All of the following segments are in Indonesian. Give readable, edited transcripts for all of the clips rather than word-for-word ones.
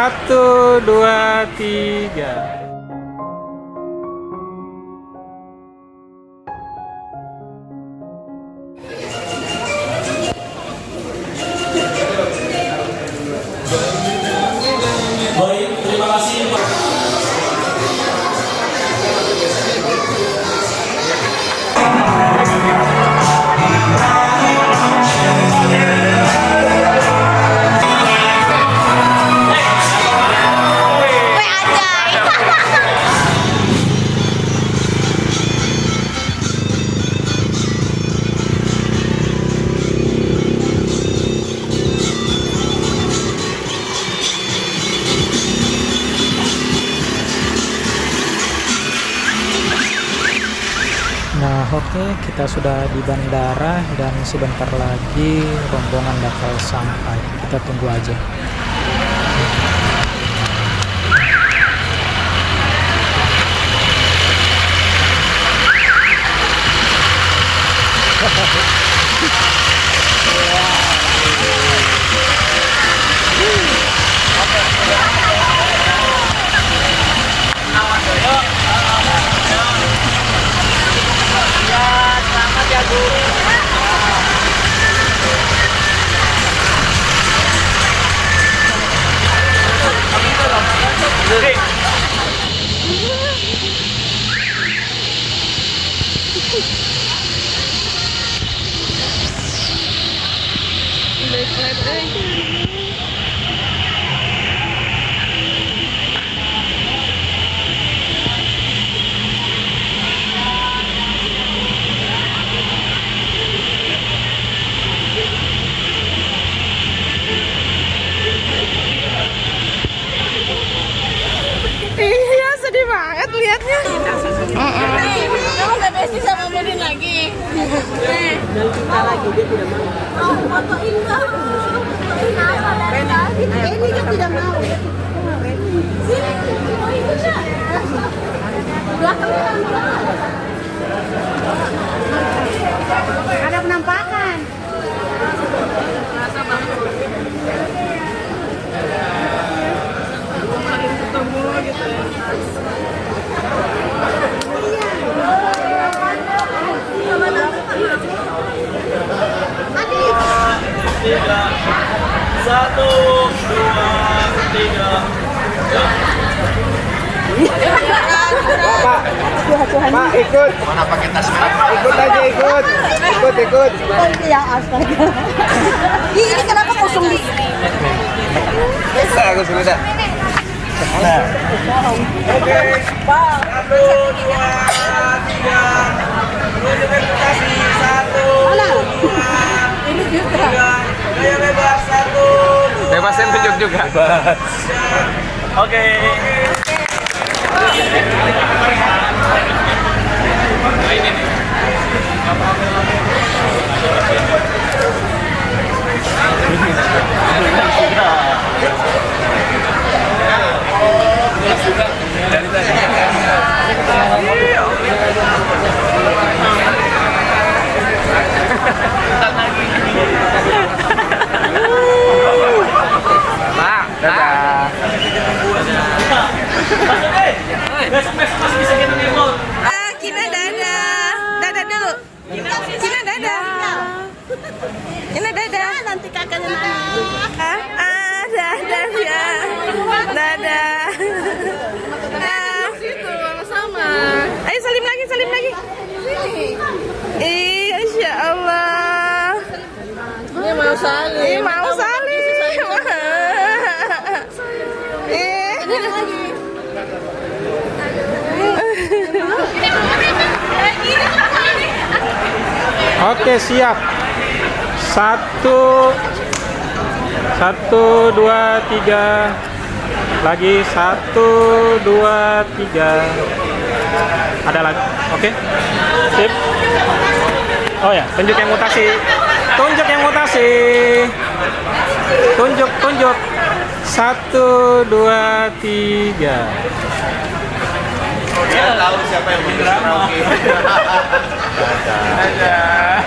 1, 2, 3. Baik, terima kasih Pak. Nah, oke, kita sudah di bandara dan sebentar lagi rombongan bakal sampai. Kita tunggu aja. Iya, sedih banget liatnya. Kamu gak besti sama Munin lagi? Dan kita lagi dia tidak mau. Oh, fotoin dong. Fotoin apa? Ini kan tidak mau. Sini, mau ikut ya? Belakangnya ada penampakan. Tiga, 1, 2, 3. Pak, ikut. Mana pakai tas? Ikut aja, ikut. Ikut. Oh iya, astaga. Ini kenapa kosong di sini? Aku sudah. Oke. 1, 2, 3. Tunjukkan kasih 1, 2, Ini juga. 3. Gaya bebas 1, 2. Bebasin tunjuk juga. Bebas. Oke. Dadah. Besok masih bisa kita nembol. Kina dadah. Dadah dulu. Kina dadah. Kina dadah. Nanti kakaknya nangis. Dadah ya. Dadah. Situ sama-sama. Ayo salim lagi. Insya Allah. Ini mau salim. Mau salim. Ini lagi. Oke, siap. 1, 2, 3. Lagi 1, 2, 3. Ada lagi. Oke. Sip. Oh ya, tunjuk yang mutasi. Tunjuk yang mutasi. Tunjuk. 1, 2, 3. Dia tahu siapa yang berdrama. Dadah.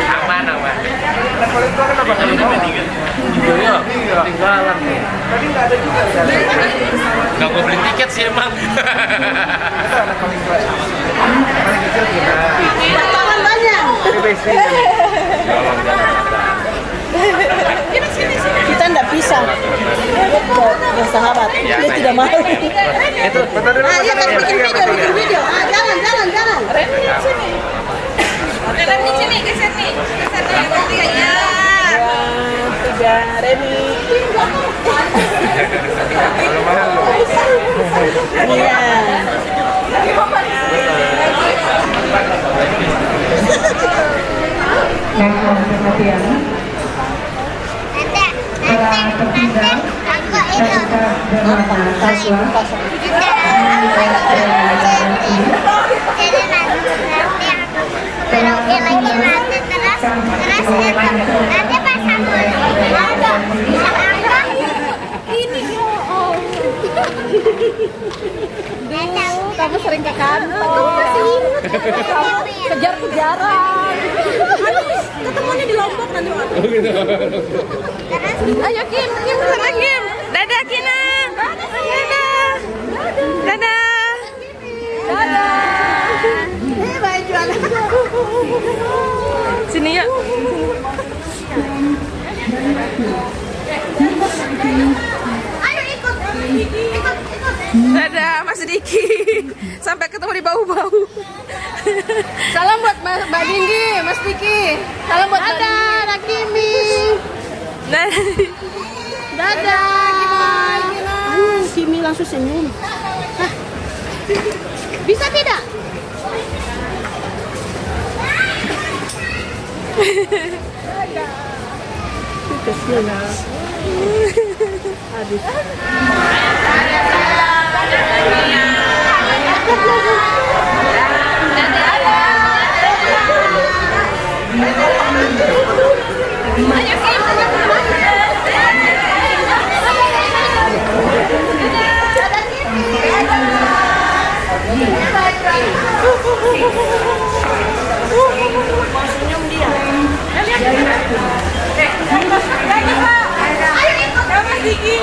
Aman, aman. Paling tua kenapa kalau mau? Iya, tinggalan. Tadi nggak ada juga. Nggak mau beli tiket sih emang. Itu anak paling tua. Paling kecil kita. Wartawan banyak. Ini besi. Tolong jangan. Kita nggak bisa bersahabat. Dia tidak mau. Itu betul dulu. Ah, iya kan bikin video. Ah, jangan. Dalam di sini, geser nih. Geser nih, bertiga ya. 3, Reni. Iya. Kamu sering ke kantor. Kejar-kejaran. Ketemunya di Lombok nanti. Ayo Kim sana Kim. Dadah Kina. Dadah. Baju anak. Sini yuk. Ayo ikut. Dadah Mas Diki. Sampai ketemu di bau-bau. Salam buat Mbak Dindi, Mas Diki. Salam buat Mbak Kimi. Dadah. Kimi langsung senyum. Hah? Bisa tidak? Mas Diki.